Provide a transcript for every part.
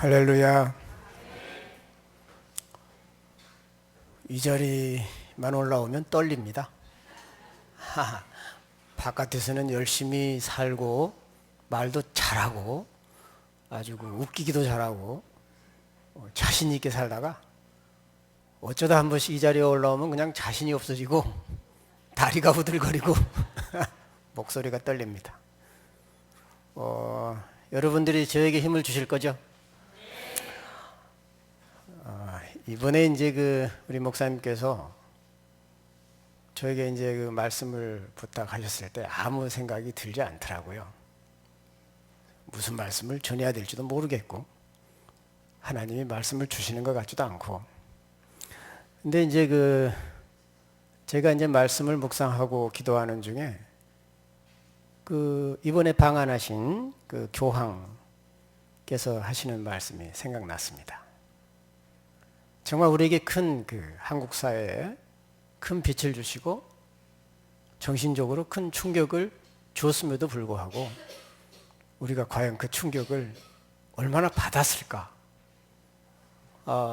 할렐루야. 이 자리만 올라오면 떨립니다. 바깥에서는 열심히 살고 말도 잘하고 아주 웃기기도 잘하고 자신 있게 살다가 어쩌다 한 번씩 이 자리에 올라오면 그냥 자신이 없어지고 다리가 후들거리고 목소리가 떨립니다. 여러분들이 저에게 힘을 주실 거죠? 이번에 이제 우리 목사님께서 저에게 이제 말씀을 부탁하셨을 때 아무 생각이 들지 않더라고요. 무슨 말씀을 전해야 될지도 모르겠고 하나님이 말씀을 주시는 것 같지도 않고. 근데 이제 제가 이제 말씀을 묵상하고 기도하는 중에 이번에 방한하신 교황께서 하시는 말씀이 생각났습니다. 정말 우리에게 큰 한국 사회에 큰 빛을 주시고 정신적으로 큰 충격을 주었음에도 불구하고 우리가 과연 그 충격을 얼마나 받았을까?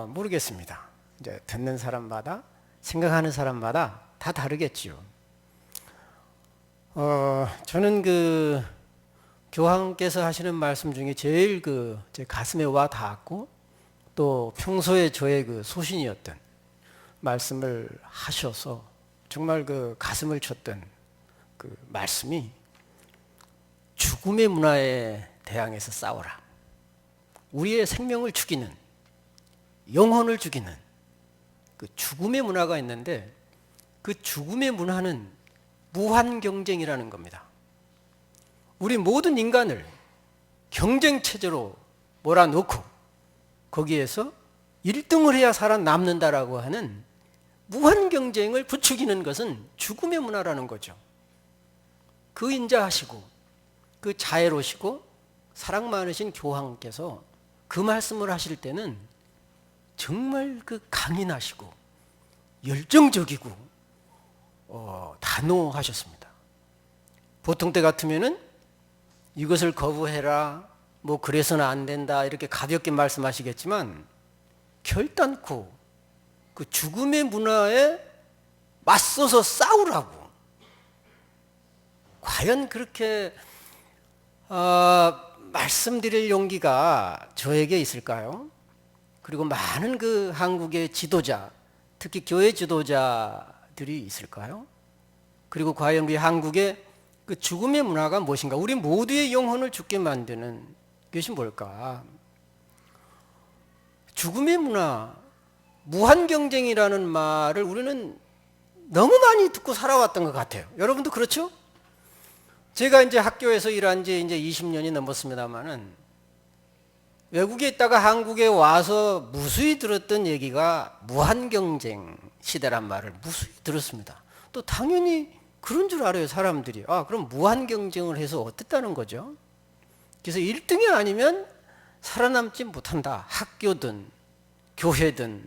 모르겠습니다. 이제 듣는 사람마다 생각하는 사람마다 다 다르겠지요. 저는 교황께서 하시는 말씀 중에 제일 제 가슴에 와 닿았고 또 평소에 저의 소신이었던 말씀을 하셔서 정말 가슴을 쳤던 말씀이 죽음의 문화에 대항해서 싸워라. 우리의 생명을 죽이는, 영혼을 죽이는 죽음의 문화가 있는데 그 죽음의 문화는 무한 경쟁이라는 겁니다. 우리 모든 인간을 경쟁 체제로 몰아놓고 거기에서 1등을 해야 살아남는다라고 하는 무한 경쟁을 부추기는 것은 죽음의 문화라는 거죠. 인자하시고 자애로우시고 사랑 많으신 교황께서 그 말씀을 하실 때는 정말 강인하시고 열정적이고 단호하셨습니다. 보통 때 같으면은 이것을 거부해라, 그래서는 안 된다 이렇게 가볍게 말씀하시겠지만 결단코 죽음의 문화에 맞서서 싸우라고. 과연 그렇게 말씀드릴 용기가 저에게 있을까요? 그리고 많은 한국의 지도자, 특히 교회 지도자들이 있을까요? 그리고 과연 우리 한국의 죽음의 문화가 무엇인가? 우리 모두의 영혼을 죽게 만드는 그것이 뭘까? 죽음의 문화, 무한 경쟁이라는 말을 우리는 너무 많이 듣고 살아왔던 것 같아요. 여러분도 그렇죠? 제가 이제 학교에서 일한 지 이제 20년이 넘었습니다만은 외국에 있다가 한국에 와서 무수히 들었던 얘기가 무한 경쟁 시대란 말을 무수히 들었습니다. 또 당연히 그런 줄 알아요, 사람들이. 그럼 무한 경쟁을 해서 어땠다는 거죠? 그래서 1등이 아니면 살아남지 못한다. 학교든 교회든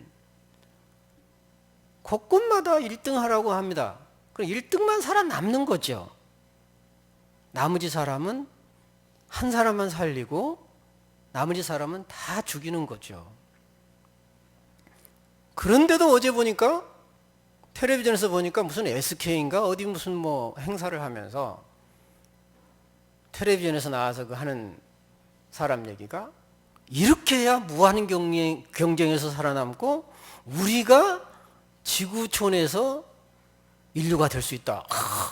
곳곳마다 1등 하라고 합니다. 그럼 1등만 살아남는 거죠. 나머지 사람은 한 사람만 살리고 나머지 사람은 다 죽이는 거죠. 그런데도 어제 보니까 텔레비전에서 보니까 무슨 SK인가 어디 무슨 행사를 하면서 텔레비전에서 나와서 하는 사람 얘기가 이렇게 해야 무한 경쟁에서 살아남고 우리가 지구촌에서 인류가 될 수 있다.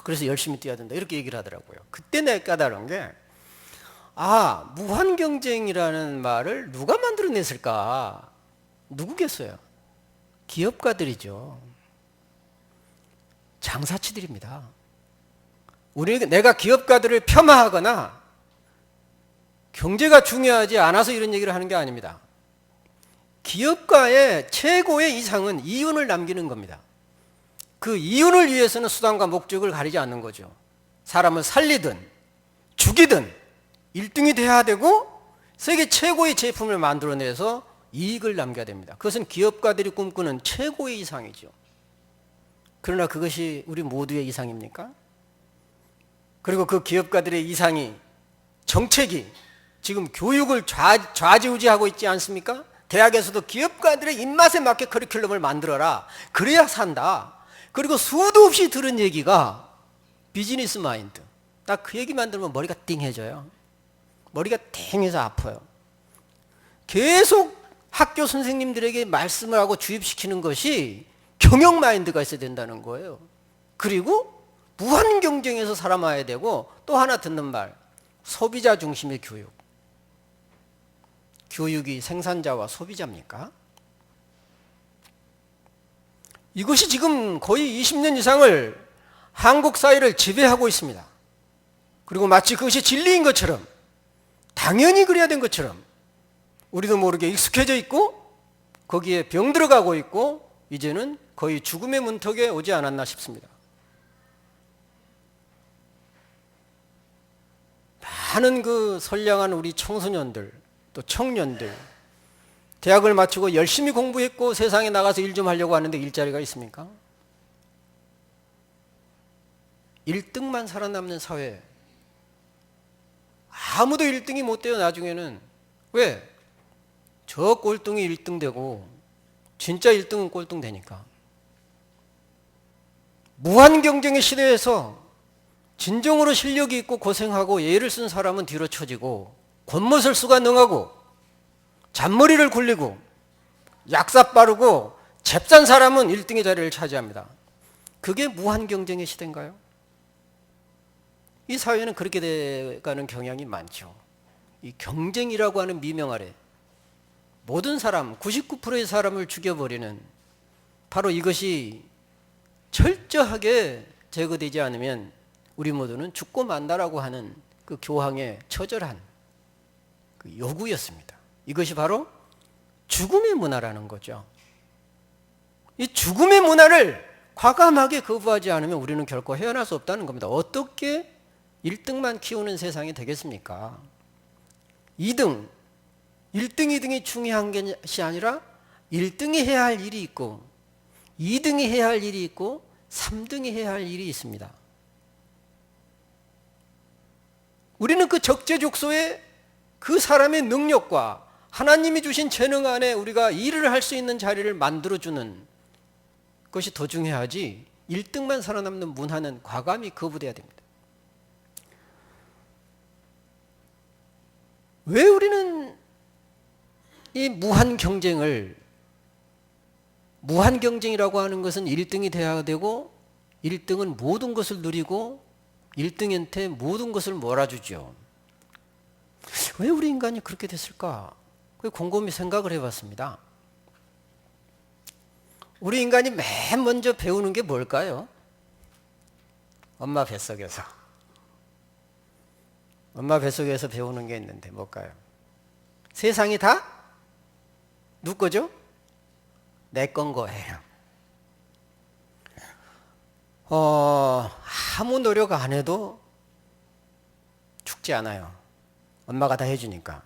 그래서 열심히 뛰어야 된다. 이렇게 얘기를 하더라고요. 그때 내가 깨달은 게 무한 경쟁이라는 말을 누가 만들어냈을까? 누구겠어요? 기업가들이죠. 장사치들입니다. 내가 기업가들을 폄하하거나 경제가 중요하지 않아서 이런 얘기를 하는 게 아닙니다. 기업가의 최고의 이상은 이윤을 남기는 겁니다. 그 이윤을 위해서는 수단과 목적을 가리지 않는 거죠. 사람을 살리든 죽이든 1등이 돼야 되고 세계 최고의 제품을 만들어내서 이익을 남겨야 됩니다. 그것은 기업가들이 꿈꾸는 최고의 이상이죠. 그러나 그것이 우리 모두의 이상입니까? 그리고 그 기업가들의 이상이, 정책이 지금 교육을 좌지우지하고 있지 않습니까? 대학에서도 기업가들의 입맛에 맞게 커리큘럼을 만들어라. 그래야 산다. 그리고 수도 없이 들은 얘기가 비즈니스 마인드. 나 그 얘기만 들으면 머리가 띵해져요. 머리가 띵해서 아파요. 계속 학교 선생님들에게 말씀을 하고 주입시키는 것이 경영 마인드가 있어야 된다는 거예요. 그리고 무한 경쟁에서 살아봐야 되고, 또 하나 듣는 말, 소비자 중심의 교육. 교육이 생산자와 소비자입니까? 이것이 지금 거의 20년 이상을 한국 사회를 지배하고 있습니다. 그리고 마치 그것이 진리인 것처럼, 당연히 그래야 된 것처럼 우리도 모르게 익숙해져 있고 거기에 병들어가고 있고 이제는 거의 죽음의 문턱에 오지 않았나 싶습니다. 많은 그 선량한 우리 청소년들, 또 청년들, 대학을 마치고 열심히 공부했고 세상에 나가서 일 좀 하려고 하는데 일자리가 있습니까? 1등만 살아남는 사회. 아무도 1등이 못 돼요, 나중에는. 왜? 저 꼴등이 1등 되고 진짜 1등은 꼴등 되니까. 무한 경쟁의 시대에서 진정으로 실력이 있고 고생하고 예를 쓴 사람은 뒤로 쳐지고, 겉멋을수가 능하고 잔머리를 굴리고 약사 빠르고 잽싼 사람은 1등의 자리를 차지합니다. 그게 무한 경쟁의 시대인가요? 이 사회는 그렇게 돼가는 경향이 많죠. 이 경쟁이라고 하는 미명 아래 모든 사람, 99%의 사람을 죽여버리는, 바로 이것이 철저하게 제거되지 않으면 우리 모두는 죽고 만다라고 하는 그 교황의 처절한 그 요구였습니다. 이것이 바로 죽음의 문화라는 거죠. 이 죽음의 문화를 과감하게 거부하지 않으면 우리는 결코 헤어날 수 없다는 겁니다. 어떻게 1등만 키우는 세상이 되겠습니까? 2등, 1등, 2등이 중요한 것이 아니라 1등이 해야 할 일이 있고 2등이 해야 할 일이 있고 3등이 해야 할 일이 있습니다. 우리는 그 적재적소에 그 사람의 능력과 하나님이 주신 재능 안에 우리가 일을 할 수 있는 자리를 만들어주는 것이 더 중요하지, 1등만 살아남는 문화는 과감히 거부돼야 됩니다. 왜 우리는 이 무한 경쟁이라고 하는 것은 1등이 돼야 되고 1등은 모든 것을 누리고 1등한테 모든 것을 몰아주죠. 왜 우리 인간이 그렇게 됐을까? 곰곰이 생각을 해봤습니다. 우리 인간이 맨 먼저 배우는 게 뭘까요? 엄마 뱃속에서. 엄마 뱃속에서 배우는 게 있는데 뭘까요? 세상이 다 누구 거죠? 내 건 거예요. 아무 노력 안 해도 죽지 않아요. 엄마가 다 해주니까.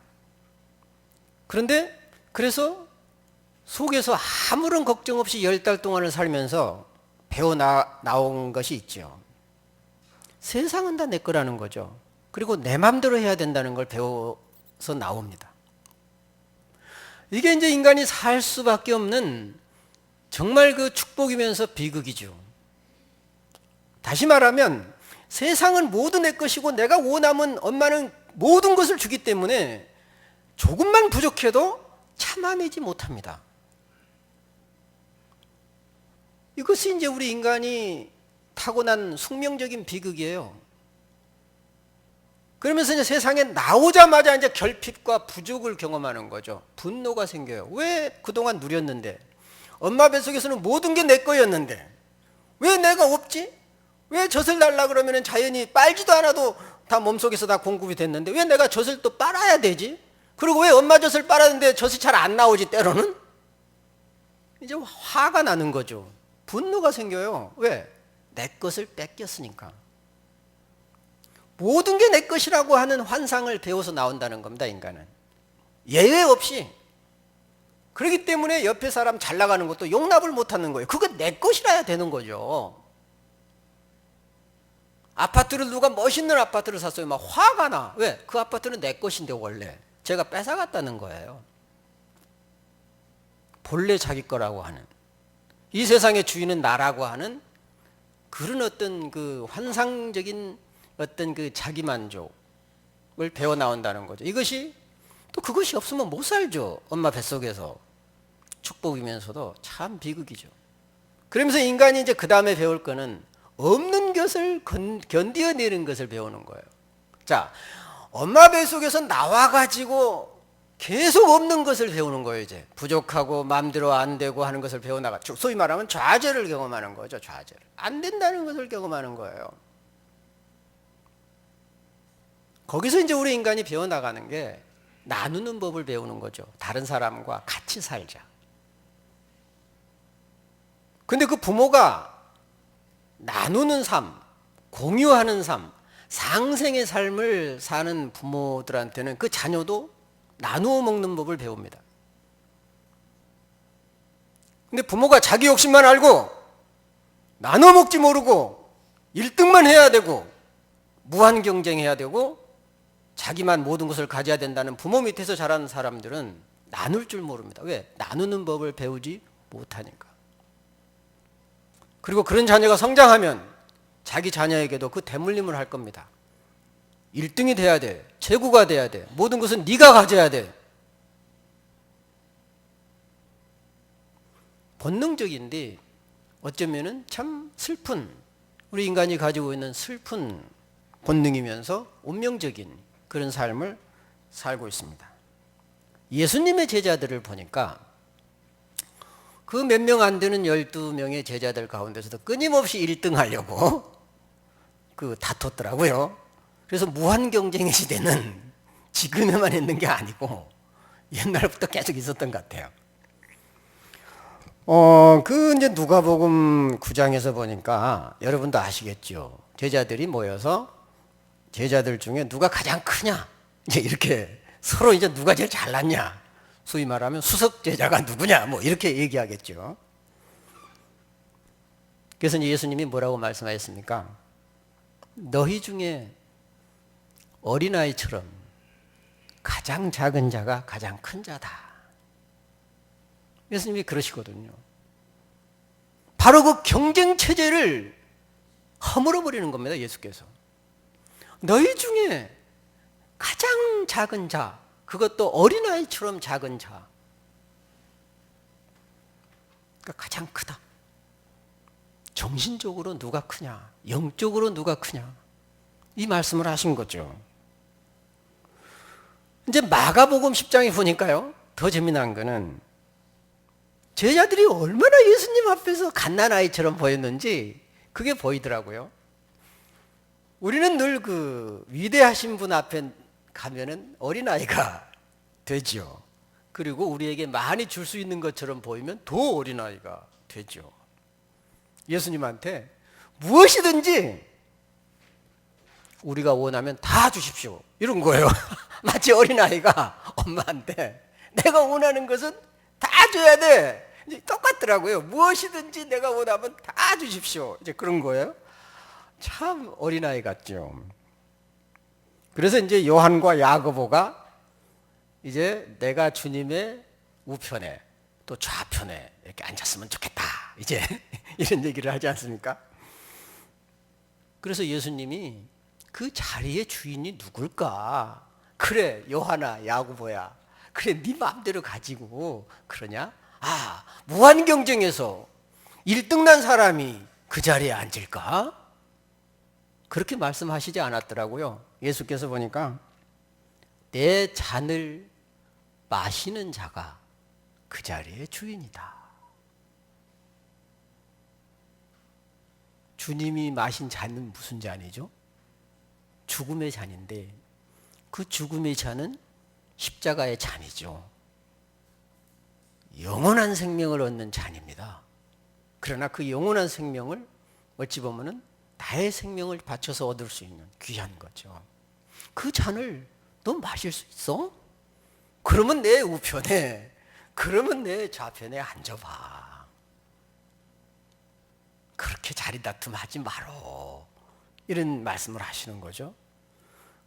그런데 그래서 속에서 아무런 걱정 없이 10달 동안을 살면서 배워나온 것이 있죠. 세상은 다 내 거라는 거죠. 그리고 내 맘대로 해야 된다는 걸 배워서 나옵니다. 이게 이제 인간이 살 수밖에 없는 정말 그 축복이면서 비극이죠. 다시 말하면 세상은 모두 내 것이고 내가 원하면 엄마는 모든 것을 주기 때문에 조금만 부족해도 참아내지 못합니다. 이것이 이제 우리 인간이 타고난 숙명적인 비극이에요. 그러면서 이제 세상에 나오자마자 이제 결핍과 부족을 경험하는 거죠. 분노가 생겨요. 왜 그동안 누렸는데, 엄마 뱃속에서는 모든 게 내 거였는데 왜 내가 없지? 왜 젖을 달라 그러면 자연이 빨지도 않아도 다 몸속에서 다 공급이 됐는데 왜 내가 젖을 또 빨아야 되지? 그리고 왜 엄마 젖을 빨았는데 젖이 잘 안 나오지 때로는? 이제 화가 나는 거죠. 분노가 생겨요. 왜? 내 것을 뺏겼으니까. 모든 게 내 것이라고 하는 환상을 배워서 나온다는 겁니다, 인간은. 예외 없이. 그렇기 때문에 옆에 사람 잘 나가는 것도 용납을 못하는 거예요. 그거 내 것이라야 되는 거죠. 아파트를 누가 멋있는 아파트를 샀어요. 막 화가 나. 왜? 그 아파트는 내 것인데 원래 제가 뺏어갔다는 거예요. 본래 자기 거라고 하는, 이 세상의 주인은 나라고 하는 그런 어떤 그 환상적인 어떤 그 자기 만족을 배워 나온다는 거죠. 이것이 또 그것이 없으면 못 살죠. 엄마 뱃속에서. 축복이면서도 참 비극이죠. 그러면서 인간이 이제 그 다음에 배울 거는 없는 것을 견디어내는 것을 배우는 거예요. 자, 엄마 뱃속에서 나와가지고 계속 없는 것을 배우는 거예요. 이제 부족하고 마음대로 안 되고 하는 것을 배워나가, 소위 말하면 좌절을 경험하는 거죠. 좌절, 안 된다는 것을 경험하는 거예요. 거기서 이제 우리 인간이 배워나가는 게 나누는 법을 배우는 거죠. 다른 사람과 같이 살자. 근데 그 부모가 나누는 삶, 공유하는 삶, 상생의 삶을 사는 부모들한테는 그 자녀도 나누어 먹는 법을 배웁니다. 근데 부모가 자기 욕심만 알고 나눠 먹지 모르고 1등만 해야 되고 무한 경쟁해야 되고 자기만 모든 것을 가져야 된다는 부모 밑에서 자란 사람들은 나눌 줄 모릅니다. 왜? 나누는 법을 배우지 못하니까. 그리고 그런 자녀가 성장하면 자기 자녀에게도 그 대물림을 할 겁니다. 1등이 돼야 돼. 최고가 돼야 돼. 모든 것은 네가 가져야 돼. 본능적인데 어쩌면은 참 슬픈, 우리 인간이 가지고 있는 슬픈 본능이면서 운명적인 그런 삶을 살고 있습니다. 예수님의 제자들을 보니까 그 몇 명 안 되는 12명의 제자들 가운데서도 끊임없이 1등 하려고 그 다퉜더라고요. 그래서 무한 경쟁의 시대는 지금에만 있는 게 아니고 옛날부터 계속 있었던 것 같아요. 그 이제 누가복음 9장에서 보니까 여러분도 아시겠죠. 제자들이 모여서 제자들 중에 누가 가장 크냐, 이제 이렇게 서로 이제 누가 제일 잘났냐, 소위 말하면 수석 제자가 누구냐, 뭐 이렇게 얘기하겠죠. 그래서 이제 예수님이 뭐라고 말씀하셨습니까? 너희 중에 어린아이처럼 가장 작은 자가 가장 큰 자다. 예수님이 그러시거든요. 바로 그 경쟁 체제를 허물어 버리는 겁니다. 예수께서. 너희 중에 가장 작은 자, 그것도 어린아이처럼 작은 자, 그러니까 가장 크다. 정신적으로 누가 크냐, 영적으로 누가 크냐, 이 말씀을 하신 거죠. 이제 마가복음 10장에 보니까요, 더 재미난 거는 제자들이 얼마나 예수님 앞에서 갓난아이처럼 보였는지 그게 보이더라고요. 우리는 늘 그 위대하신 분 앞에 가면은 어린아이가 되죠. 그리고 우리에게 많이 줄 수 있는 것처럼 보이면 더 어린아이가 되죠. 예수님한테 무엇이든지 우리가 원하면 다 주십시오, 이런 거예요. 마치 어린아이가 엄마한테 내가 원하는 것은 다 줘야 돼, 이제 똑같더라고요. 무엇이든지 내가 원하면 다 주십시오, 이제 그런 거예요. 참 어린아이 같죠. 그래서 이제 요한과 야고보가 이제 내가 주님의 우편에 또 좌편에 이렇게 앉았으면 좋겠다, 이제 이런 얘기를 하지 않습니까? 그래서 예수님이 그 자리의 주인이 누굴까? 그래, 요한아, 야고보야, 그래, 네 마음대로 가지고 그러냐? 아, 무한 경쟁에서 1등 난 사람이 그 자리에 앉을까? 그렇게 말씀하시지 않았더라고요. 예수께서 보니까 내 잔을 마시는 자가 그 자리의 주인이다. 주님이 마신 잔은 무슨 잔이죠? 죽음의 잔인데 그 죽음의 잔은 십자가의 잔이죠. 영원한 생명을 얻는 잔입니다. 그러나 그 영원한 생명을 어찌 보면은 나의 생명을 바쳐서 얻을 수 있는 귀한 거죠. 그 잔을 너 마실 수 있어? 그러면 내 우편에, 그러면 내 좌편에 앉아봐. 그렇게 자리 다툼 하지 말어. 이런 말씀을 하시는 거죠.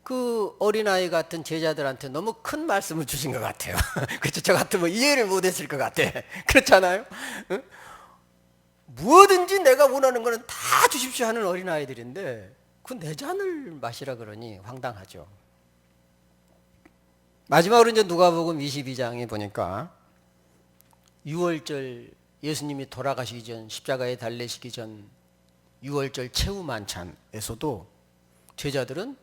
그 어린아이 같은 제자들한테 너무 큰 말씀을 주신 것 같아요. 그렇죠? 저 같으면 이해를 못했을 것 같아. 그렇잖아요? 응? 무엇든지 내가 원하는 거는 다 주십시오 하는 어린아이들인데 그 내 잔을 마시라 그러니 황당하죠. 마지막으로 이제 누가복음 22장에 보니까 6월절 예수님이 돌아가시기 전, 십자가에 달리시기 전 6월절 최후 만찬에서도 제자들은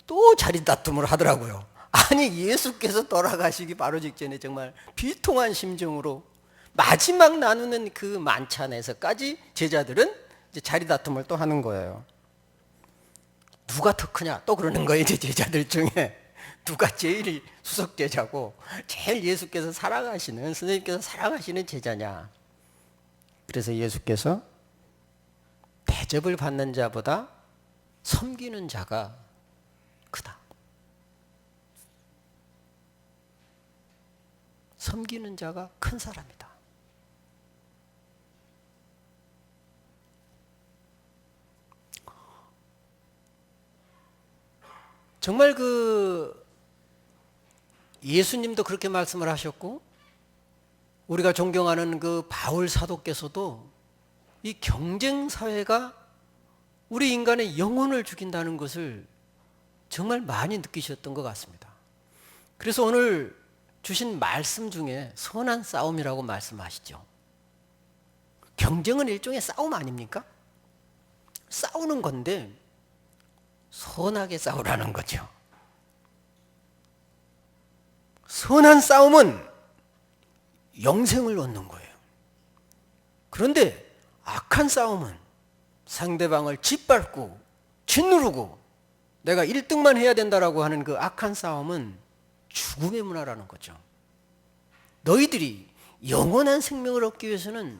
또 자리 다툼을 하더라고요. 아니 예수께서 돌아가시기 바로 직전에 정말 비통한 심정으로 마지막 나누는 그 만찬에서까지 제자들은 이제 자리 다툼을 또 하는 거예요. 누가 더 크냐 또 그러는 거예요. 이제 제자들 중에 누가 제일 수석 제자고 제일 예수께서 사랑하시는, 선생님께서 사랑하시는 제자냐. 그래서 예수께서 대접을 받는 자보다 섬기는 자가 크다. 섬기는 자가 큰 사람이다. 정말 그 예수님도 그렇게 말씀을 하셨고 우리가 존경하는 그 바울 사도께서도 이 경쟁 사회가 우리 인간의 영혼을 죽인다는 것을 정말 많이 느끼셨던 것 같습니다. 그래서 오늘 주신 말씀 중에 선한 싸움이라고 말씀하시죠. 경쟁은 일종의 싸움 아닙니까? 싸우는 건데 선하게 싸우라는 거죠. 선한 싸움은 영생을 얻는 거예요. 그런데 악한 싸움은 상대방을 짓밟고 짓누르고 내가 1등만 해야 된다라고 하는 그 악한 싸움은 죽음의 문화라는 거죠. 너희들이 영원한 생명을 얻기 위해서는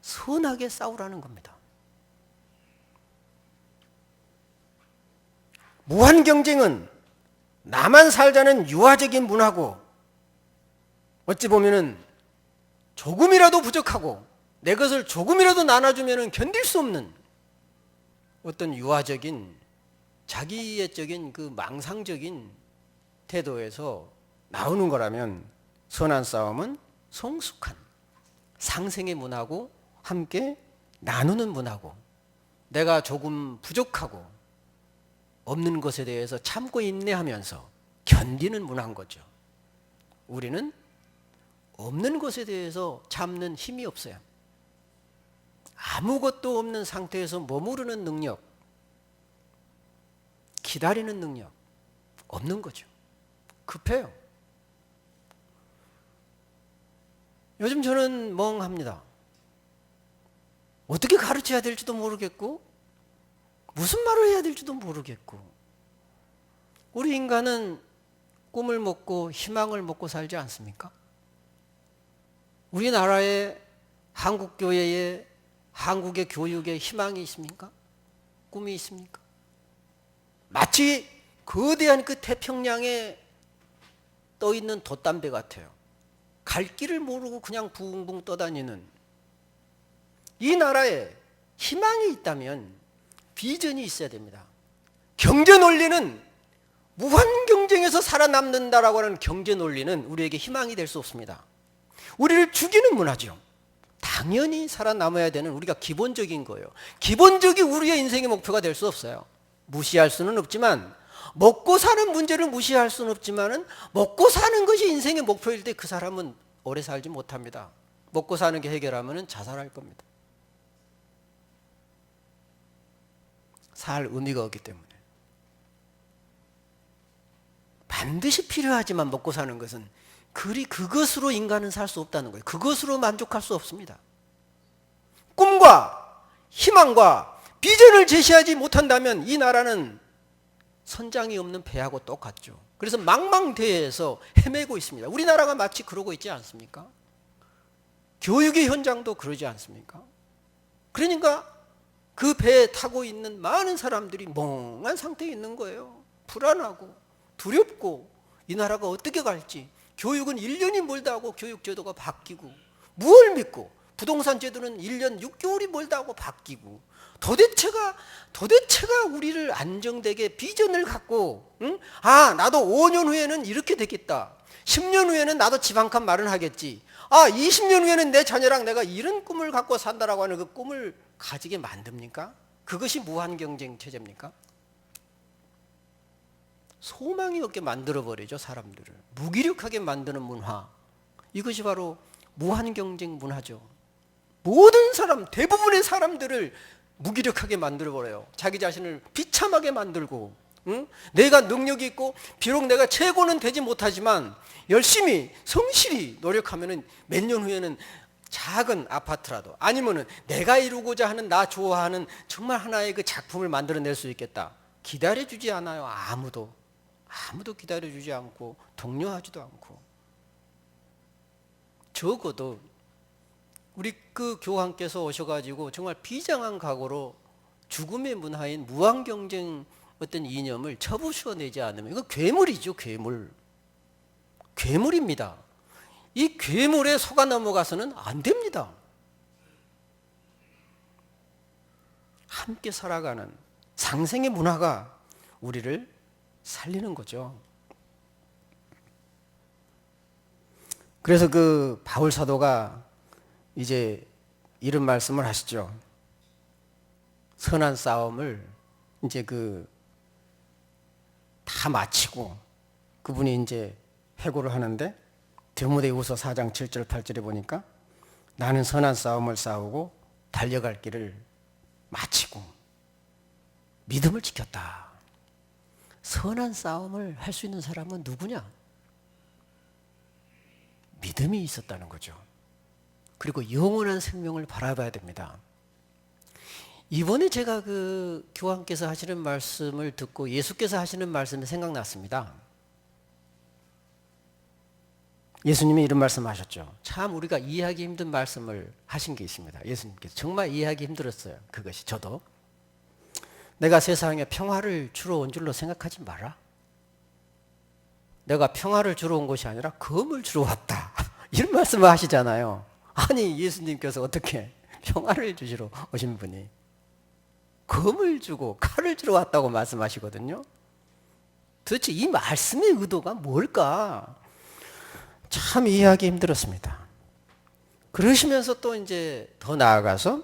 선하게 싸우라는 겁니다. 무한 경쟁은 나만 살자는 유아적인 문화고 어찌 보면은 조금이라도 부족하고 내 것을 조금이라도 나눠주면 견딜 수 없는 어떤 유아적인 자기애적인 그 망상적인 태도에서 나오는 거라면 선한 싸움은 성숙한 상생의 문화고 함께 나누는 문화고 내가 조금 부족하고 없는 것에 대해서 참고 인내하면서 견디는 문화인 거죠. 우리는 없는 것에 대해서 참는 힘이 없어요. 아무것도 없는 상태에서 머무르는 능력, 기다리는 능력 없는 거죠. 급해요. 요즘 저는 멍합니다. 어떻게 가르쳐야 될지도 모르겠고 무슨 말을 해야 될지도 모르겠고 우리 인간은 꿈을 먹고 희망을 먹고 살지 않습니까? 우리나라의 한국교회에 한국의 교육에 희망이 있습니까? 꿈이 있습니까? 마치 거대한 그 태평양에 떠있는 돛담배 같아요. 갈 길을 모르고 그냥 붕붕 떠다니는 이 나라에 희망이 있다면 비전이 있어야 됩니다. 경제 논리는 무한 경쟁에서 살아남는다라고 하는 경제 논리는 우리에게 희망이 될 수 없습니다. 우리를 죽이는 문화죠. 당연히 살아남아야 되는 우리가 기본적인 거예요. 기본적인 우리의 인생의 목표가 될 수 없어요. 무시할 수는 없지만 먹고 사는 문제를 무시할 수는 없지만은 먹고 사는 것이 인생의 목표일 때 그 사람은 오래 살지 못합니다. 먹고 사는 게 해결하면은 자살할 겁니다. 살 의미가 없기 때문에 반드시 필요하지만 먹고 사는 것은 그것으로 인간은 살 수 없다는 거예요. 그것으로 만족할 수 없습니다. 꿈과 희망과 비전을 제시하지 못한다면 이 나라는 선장이 없는 배하고 똑같죠. 그래서 망망대해에서 헤매고 있습니다. 우리나라가 마치 그러고 있지 않습니까? 교육의 현장도 그러지 않습니까? 그러니까 그 배에 타고 있는 많은 사람들이 멍한 상태에 있는 거예요. 불안하고 두렵고 이 나라가 어떻게 갈지 교육은 1년이 멀다 하고 교육제도가 바뀌고 무엇을 믿고 부동산 제도는 1년 6개월이 멀다 하고 바뀌고 도대체가 우리를 안정되게 비전을 갖고 응? 아 나도 5년 후에는 이렇게 되겠다. 10년 후에는 나도 집 한 칸 마련하겠지. 아 20년 후에는 내 자녀랑 내가 이런 꿈을 갖고 산다라고 하는 그 꿈을 가지게 만듭니까? 그것이 무한 경쟁 체제입니까? 소망이 없게 만들어버리죠. 사람들을 무기력하게 만드는 문화, 이것이 바로 무한 경쟁 문화죠. 모든 사람, 대부분의 사람들을 무기력하게 만들어버려요. 자기 자신을 비참하게 만들고 응? 내가 능력이 있고 비록 내가 최고는 되지 못하지만 열심히 성실히 노력하면 몇 년 후에는 작은 아파트라도 아니면은 내가 이루고자 하는 나 좋아하는 정말 하나의 그 작품을 만들어낼 수 있겠다. 기다려주지 않아요. 아무도 기다려주지 않고 독려하지도 않고. 적어도 우리 그 교황께서 오셔가지고 정말 비장한 각오로 죽음의 문화인 무한경쟁 어떤 이념을 쳐부수어내지 않으면 이거 괴물이죠. 괴물입니다. 이 괴물에 속아 넘어가서는 안 됩니다. 함께 살아가는 상생의 문화가 우리를 살리는 거죠. 그래서 그 바울 사도가 이제 이런 말씀을 하시죠. 선한 싸움을 이제 다 마치고 그분이 이제 해고를 하는데 디모데후서 4장 7절 8절에 보니까 나는 선한 싸움을 싸우고 달려갈 길을 마치고 믿음을 지켰다. 선한 싸움을 할 수 있는 사람은 누구냐? 믿음이 있었다는 거죠. 그리고 영원한 생명을 바라봐야 됩니다. 이번에 제가 그 교황께서 하시는 말씀을 듣고 예수께서 하시는 말씀이 생각났습니다. 예수님이 이런 말씀하셨죠. 참 우리가 이해하기 힘든 말씀을 하신 게 있습니다. 예수님께서 정말 이해하기 힘들었어요. 그것이 저도. 내가 세상에 평화를 주러 온 줄로 생각하지 마라. 내가 평화를 주러 온 것이 아니라 검을 주러 왔다. 이런 말씀을 하시잖아요. 아니 예수님께서 어떻게 평화를 주시러 오신 분이 검을 주고 칼을 주러 왔다고 말씀하시거든요. 도대체 이 말씀의 의도가 뭘까? 참 이해하기 힘들었습니다. 그러시면서 또 이제 더 나아가서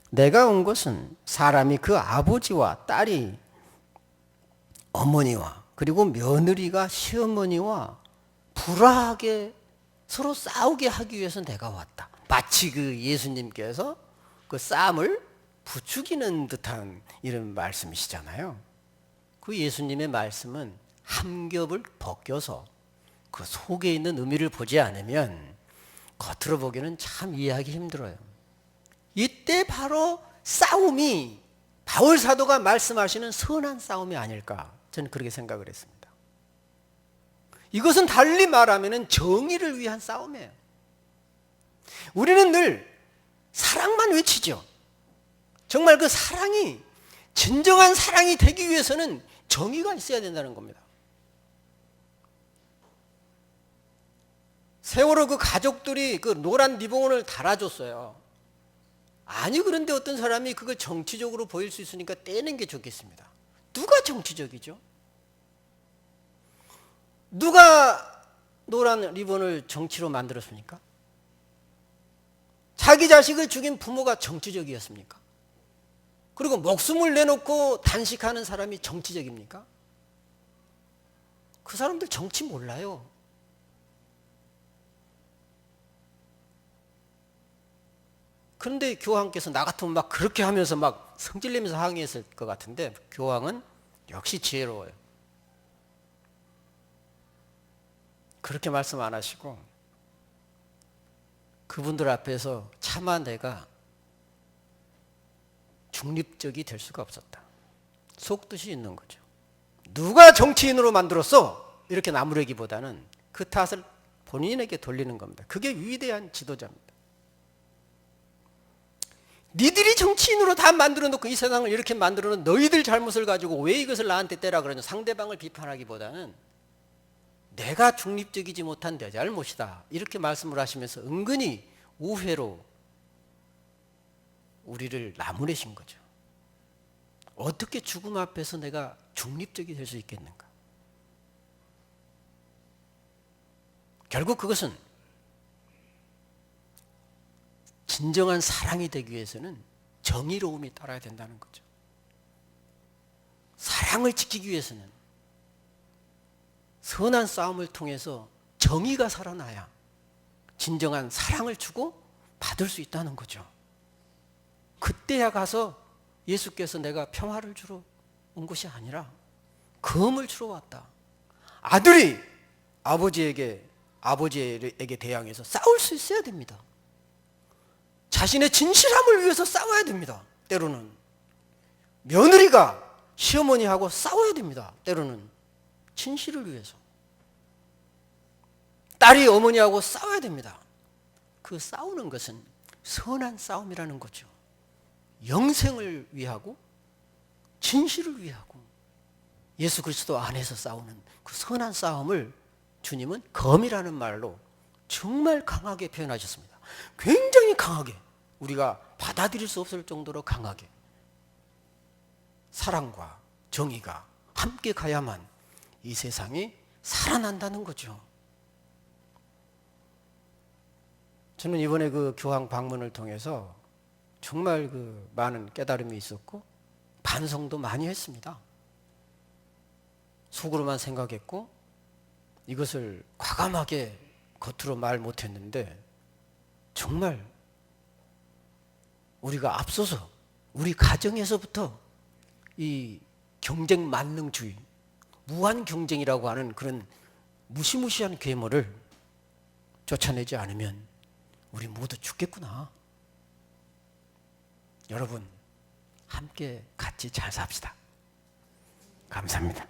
내가 온 것은 사람이 그 아버지와 딸이 어머니와 그리고 며느리가 시어머니와 불화하게 서로 싸우게 하기 위해서 내가 왔다. 마치 그 예수님께서 그 싸움을 부추기는 듯한 이런 말씀이시잖아요. 그 예수님의 말씀은 한 겹을 벗겨서 그 속에 있는 의미를 보지 않으면 겉으로 보기에는 참 이해하기 힘들어요. 이때 바로 싸움이 바울 사도가 말씀하시는 선한 싸움이 아닐까 저는 그렇게 생각을 했습니다. 이것은 달리 말하면 정의를 위한 싸움이에요. 우리는 늘 사랑만 외치죠. 정말 그 사랑이 진정한 사랑이 되기 위해서는 정의가 있어야 된다는 겁니다. 세월호 그 가족들이 그 노란 리본을 달아줬어요. 아니 그런데 어떤 사람이 그걸 정치적으로 보일 수 있으니까 떼는 게 좋겠습니다. 누가 정치적이죠? 누가 노란 리본을 정치로 만들었습니까? 자기 자식을 죽인 부모가 정치적이었습니까? 그리고 목숨을 내놓고 단식하는 사람이 정치적입니까? 그 사람들 정치 몰라요. 그런데 교황께서 나 같으면 막 그렇게 하면서 막 성질내면서 항의했을 것 같은데 교황은 역시 지혜로워요. 그렇게 말씀 안 하시고 그분들 앞에서 차마 내가 중립적이 될 수가 없었다. 속뜻이 있는 거죠. 누가 정치인으로 만들었어? 이렇게 나무라기보다는 그 탓을 본인에게 돌리는 겁니다. 그게 위대한 지도자입니다. 니들이 정치인으로 다 만들어 놓고 이 세상을 이렇게 만들어 놓은 너희들 잘못을 가지고 왜 이것을 나한테 떼라 그러냐. 상대방을 비판하기보다는 내가 중립적이지 못한 내 잘못이다. 이렇게 말씀을 하시면서 은근히 우회로 우리를 나무래신 거죠. 어떻게 죽음 앞에서 내가 중립적이 될 수 있겠는가? 결국 그것은 진정한 사랑이 되기 위해서는 정의로움이 따라야 된다는 거죠. 사랑을 지키기 위해서는 선한 싸움을 통해서 정의가 살아나야 진정한 사랑을 주고 받을 수 있다는 거죠. 그때야 가서 예수께서 내가 평화를 주러 온 것이 아니라 검을 주러 왔다. 아들이 아버지에게 대항해서 싸울 수 있어야 됩니다. 자신의 진실함을 위해서 싸워야 됩니다. 때로는 며느리가 시어머니하고 싸워야 됩니다. 때로는 진실을 위해서. 딸이 어머니하고 싸워야 됩니다. 그 싸우는 것은 선한 싸움이라는 거죠. 영생을 위하고 진실을 위하고 예수 그리스도 안에서 싸우는 그 선한 싸움을 주님은 검이라는 말로 정말 강하게 표현하셨습니다. 굉장히 강하게, 우리가 받아들일 수 없을 정도로 강하게 사랑과 정의가 함께 가야만 이 세상이 살아난다는 거죠. 저는 이번에 그 교황 방문을 통해서 정말 그 많은 깨달음이 있었고 반성도 많이 했습니다. 속으로만 생각했고 이것을 과감하게 겉으로 말 못했는데 정말 우리가 앞서서 우리 가정에서부터 이 경쟁 만능주의, 무한 경쟁이라고 하는 그런 무시무시한 괴물을 쫓아내지 않으면 우리 모두 죽겠구나. 여러분 함께 같이 잘 삽시다. 감사합니다.